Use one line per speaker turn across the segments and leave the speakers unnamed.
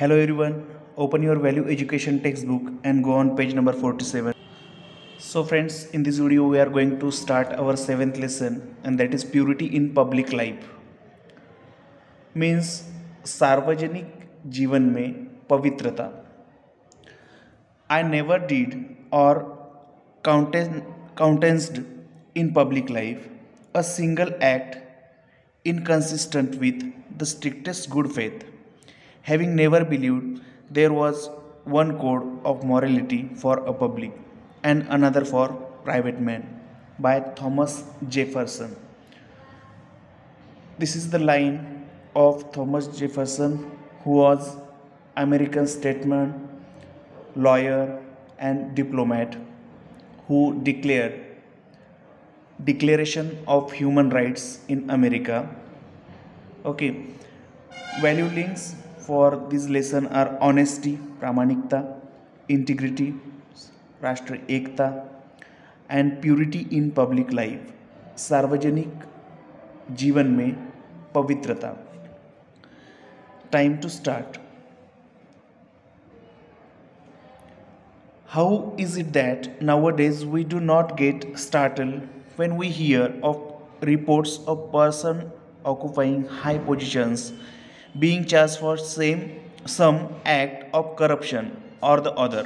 Hello everyone, open your value education textbook and go on page number 47. So friends, in this video we are going to start our 7th lesson, and that is purity in public life. Means सार्वजनिक जीवन में पवित्रता. I never did or countenanced in public life a single act inconsistent with the strictest good faith, having never believed there was one code of morality for a public and another for private man, by Thomas Jefferson. This is the line of Thomas Jefferson, who was American statesman, lawyer and diplomat, who declared Declaration of Human Rights in America. Okay, value links for this lesson are honesty, प्रामाणिकता, integrity, राष्ट्र एकता, and purity in public life, सार्वजनिक जीवन में पवित्रता. Time to start. How is it that nowadays we do not get startled when we hear of reports of person occupying high positions being charged for some act of corruption or the other?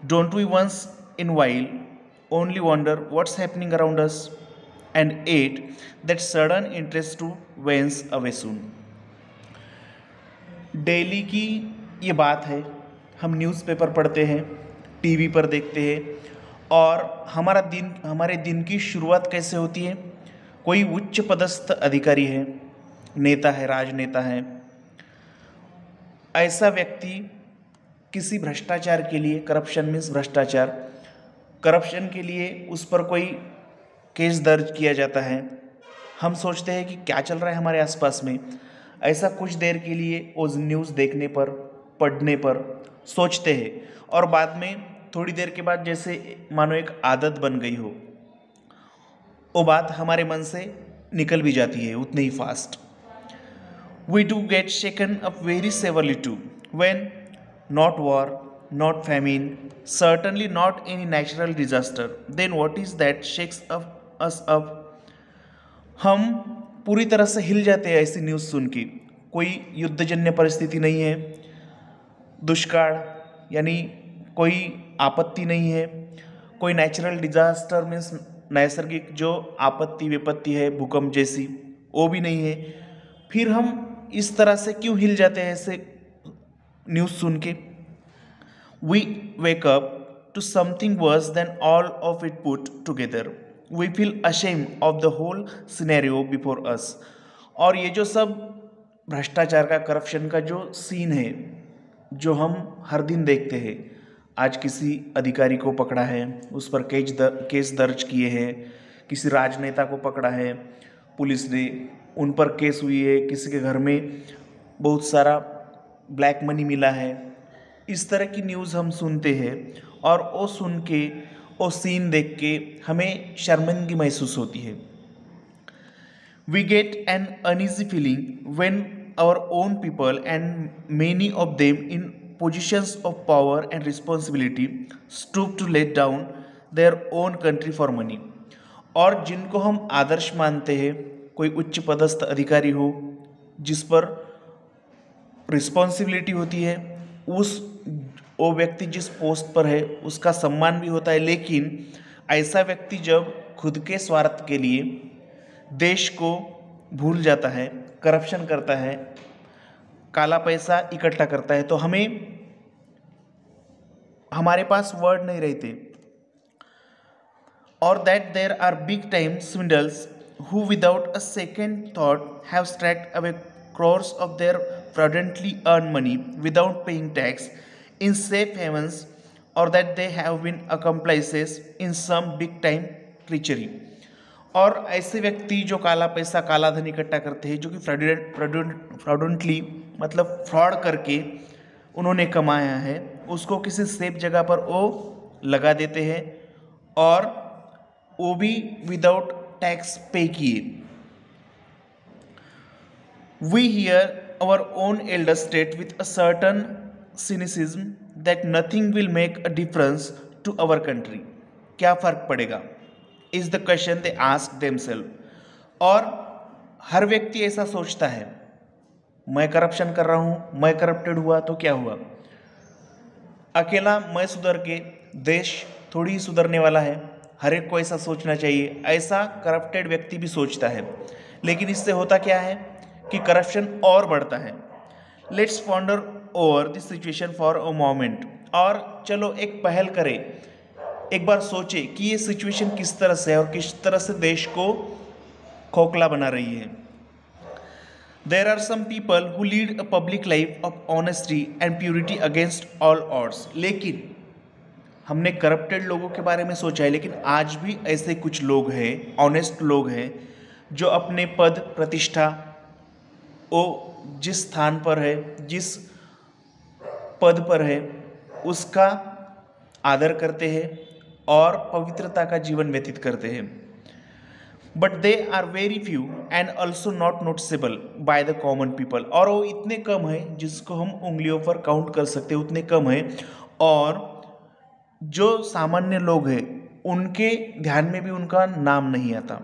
Don't we once in a while only wonder what's happening around us, and yet that sudden interest to wanes away soon? Daily की ये बात है, हम newspaper पढ़ते हैं, TV पर देखते हैं, और हमारे दिन की शुरुआत कैसे होती है? कोई उच्च पदस्थ अधिकारी है, नेता है, राजनेता है, ऐसा व्यक्ति किसी भ्रष्टाचार के लिए, करप्शन मीन्स भ्रष्टाचार, करप्शन के लिए उस पर कोई केस दर्ज किया जाता है. हम सोचते हैं कि क्या चल रहा है हमारे आसपास में. ऐसा कुछ देर के लिए उस न्यूज़ देखने पर, पढ़ने पर सोचते हैं, और बाद में थोड़ी देर के बाद जैसे मानो एक आदत बन गई हो, वो बात हमारे मन से निकल भी जाती है उतने ही fast. We do get shaken up very severely too when not war, not famine, certainly not any natural disaster. Then what is that shakes us up? हम पूरी तरह से हिल जाते हैं ऐसी न्यूज़ सुन के. कोई युद्धजन्य परिस्थिति नहीं है, दुष्काल यानी कोई आपत्ति नहीं है, कोई नेचुरल डिजास्टर मीन्स नैसर्गिक जो आपत्ति विपत्ति है, भूकंप जैसी, वो भी नहीं है. फिर हम इस तरह से क्यों हिल जाते हैं ऐसे न्यूज़ सुन के? We wake up to something worse than all of it put together. We feel ashamed of the whole scenario before us. और ये जो सब भ्रष्टाचार का, करप्शन का जो सीन है, जो हम हर दिन देखते हैं, आज किसी अधिकारी को पकड़ा है, उस पर केस दर्ज किए हैं, किसी राजनेता को पकड़ा है पुलिस ने, उन पर केस हुई है, किसी के घर में बहुत सारा ब्लैक मनी मिला है. इस तरह की न्यूज़ हम सुनते हैं, और वो सुन के, वो सीन देख के हमें शर्मिंदगी महसूस होती है. We get an uneasy feeling when our own people, and many of them in positions of power and responsibility, stoop to let down their own country for money. और जिनको हम आदर्श मानते हैं, कोई उच्च पदस्थ अधिकारी हो जिस पर रिस्पॉन्सिबिलिटी होती है, वो व्यक्ति जिस पोस्ट पर है उसका सम्मान भी होता है, लेकिन ऐसा व्यक्ति जब खुद के स्वार्थ के लिए देश को भूल जाता है, करप्शन करता है, काला पैसा इकट्ठा करता है, तो हमारे पास वर्ड नहीं रहते. और that there are big time swindlers who without a second thought have stacked away crores of their fraudulently earned money without paying tax in safe havens, or that they have been accomplices in some big time treachery. और ऐसे व्यक्ति जो काला पैसा, काला धन इकट्ठा करते हैं, जो कि फ्रॉडुलेंटली मतलब फ्रॉड करके उन्होंने कमाया है, उसको किसी सेफ जगह पर वो लगा देते हैं, और वो भी विदाउट टैक्स पे किए. We hear our own elders state with a certain cynicism that nothing will make a difference to our country. क्या फ़र्क पड़ेगा, is the question they ask themselves. और हर व्यक्ति ऐसा सोचता है, मैं करप्शन कर रहा हूँ, मैं करप्टेड हुआ तो क्या हुआ, अकेला मैं सुधर के देश थोड़ी ही सुधरने वाला है। हर एक को ऐसा सोचना चाहिए, ऐसा करप्टेड व्यक्ति भी सोचता है। लेकिन इससे होता क्या है कि करप्शन और बढ़ता है। Let's ponder over this situation for a moment. और चलो एक पहल करें, एक बार सोचें कि ये सिचुएशन किस तरह से है और किस तरह से देश को खोखला बना रही है। There are some people who lead a public life of honesty and purity against all odds. लेकिन हमने करप्टेड लोगों के बारे में सोचा है, लेकिन आज भी ऐसे कुछ लोग हैं, ऑनेस्ट लोग हैं, जो अपने पद प्रतिष्ठा वो जिस स्थान पर है, जिस पद पर है, उसका आदर करते हैं और पवित्रता का जीवन व्यतीत करते हैं। But they are very few and also not noticeable by the common people. और वो इतने कम है जिसको हम उंगलियों पर काउंट कर सकते हैं, उतने कम है। और जो सामान्य लोग हैं उनके ध्यान में भी उनका नाम नहीं आता।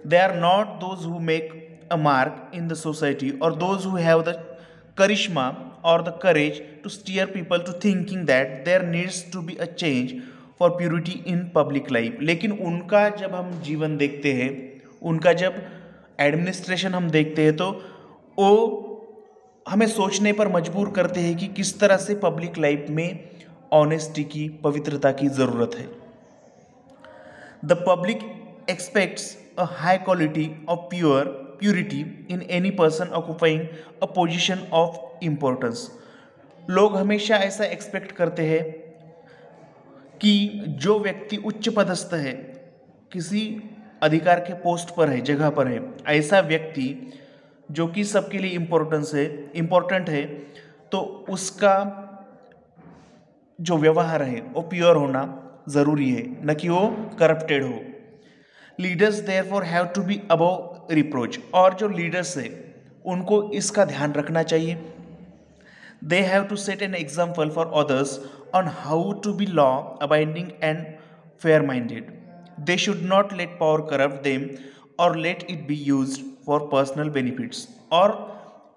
They are not those who make a mark in the society और those who have the charisma और the courage to steer people to thinking that there needs to be a change for purity in public life. लेकिन उनका जब हम जीवन देखते हैं, उनका जब एडमिनिस्ट्रेशन हम देखते हैं, तो वो हमें सोचने पर मजबूर करते हैं कि किस तरह से पब्लिक लाइफ में ऑनेस्टी की, पवित्रता की ज़रूरत है। The public aspects a high quality of purity in any person occupying a position of importance. लोग हमेशा ऐसा एक्सपेक्ट करते हैं कि जो व्यक्ति उच्च पदस्थ है, किसी अधिकार के पोस्ट पर है, जगह पर है, ऐसा व्यक्ति जो कि सबके लिए इम्पोर्टेंट है, तो उसका जो व्यवहार है वो प्योर होना ज़रूरी है, न कि वो करप्टेड हो। Leaders therefore have to be above reproach. और जो लीडर्स है उनको इसका ध्यान रखना चाहिए। They have to set an example for others on how to be law abiding and fair minded. They should not let power corrupt them or let it be used for personal benefits. और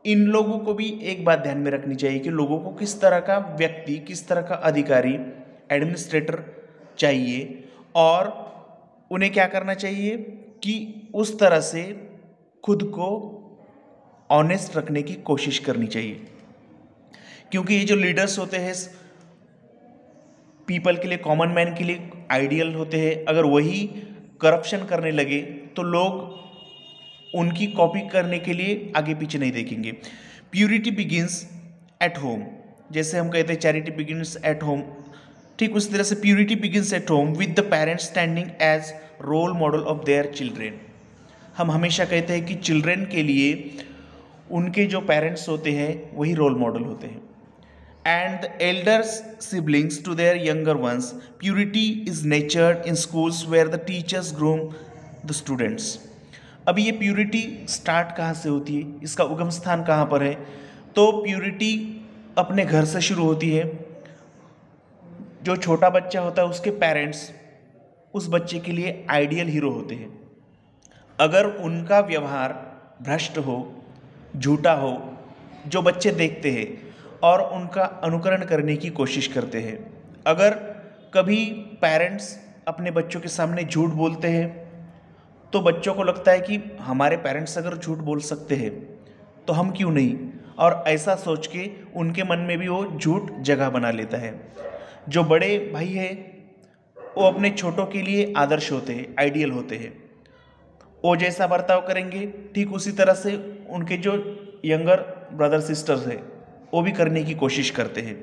इन लोगों को भी एक बात ध्यान में रखनी चाहिए कि लोगों को किस तरह का व्यक्ति, किस तरह का अधिकारी, एडमिनिस्ट्रेटर चाहिए, और उन्हें क्या करना चाहिए कि उस तरह से खुद को ऑनेस्ट रखने की कोशिश करनी चाहिए। क्योंकि ये जो लीडर्स होते हैं पीपल के लिए, कॉमन मैन के लिए आइडियल होते हैं। अगर वही करप्शन करने लगे तो लोग उनकी कॉपी करने के लिए आगे पीछे नहीं देखेंगे। Purity begins at home. जैसे हम कहते हैं चैरिटी बिगिंस एट होम, ठीक उस तरह से purity begins at home with the parents standing as role model of their children. हम हमेशा कहते हैं कि चिल्ड्रेन के लिए उनके जो पेरेंट्स होते हैं वही रोल मॉडल होते हैं। And the elders siblings to their younger ones. Purity is nurtured in schools where the teachers groom the students. अभी ये प्यूरिटी स्टार्ट कहाँ से होती है, इसका उगम स्थान कहाँ पर है? तो प्यूरिटी अपने घर से शुरू होती है। जो छोटा बच्चा होता है उसके पेरेंट्स उस बच्चे के लिए आइडियल हीरो होते हैं। अगर उनका व्यवहार भ्रष्ट हो, झूठा हो, जो बच्चे देखते हैं और उनका अनुकरण करने की कोशिश करते हैं, अगर कभी पेरेंट्स अपने बच्चों के सामने झूठ बोलते हैं तो बच्चों को लगता है कि हमारे पेरेंट्स अगर झूठ बोल सकते हैं तो हम क्यों नहीं, और ऐसा सोच के उनके मन में भी वो झूठ जगह बना लेता है। जो बड़े भाई है वो अपने छोटों के लिए आदर्श होते हैं, आइडियल होते हैं। वो जैसा बर्ताव करेंगे ठीक उसी तरह से उनके जो यंगर ब्रदर सिस्टर्स है वो भी करने की कोशिश करते हैं।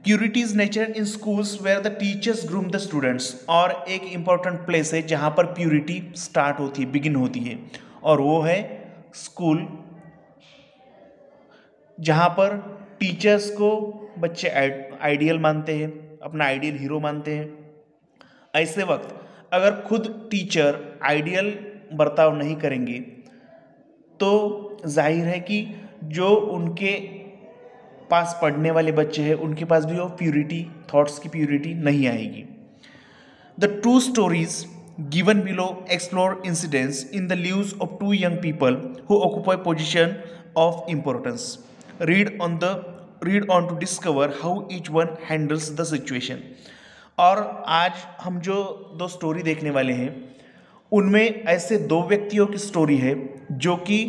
Purity is nature in schools where the teachers groom the students. और एक इम्पॉर्टेंट प्लेस है जहाँ पर प्यूरिटी स्टार्ट होती है, बिगिन होती है, और वो है स्कूल, जहाँ पर टीचर्स को बच्चे आइडियल मानते हैं, अपना आइडियल हीरो मानते हैं। ऐसे वक्त अगर खुद टीचर आइडियल बर्ताव नहीं करेंगे तो जाहिर है कि जो उनके पास पढ़ने वाले बच्चे हैं उनके पास भी वो प्यूरिटी, थॉट्स की प्यूरिटी नहीं आएगी। The two stories given below explore incidents in the lives of two young people who occupy position of importance. Read on to discover how each one handles the situation. और आज हम जो दो story देखने वाले हैं उनमें ऐसे दो व्यक्तियों की स्टोरी है जो कि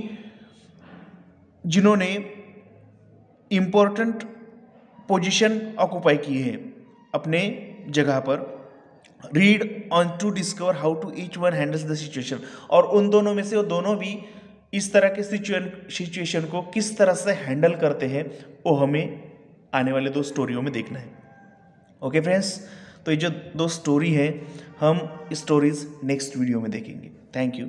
जिन्होंने इम्पोर्टेंट पोजीशन ऑक्यूपाई की है अपने जगह पर। Read on to discover how to each one handles the situation, और उन दोनों में से वो दोनों भी इस तरह के सिचुएशन को किस तरह से हैंडल करते हैं वो हमें आने वाले दो स्टोरियों में देखना है। ओके फ्रेंड्स, तो ये जो दो स्टोरी है हम स्टोरीज नेक्स्ट वीडियो में देखेंगे। Thank you.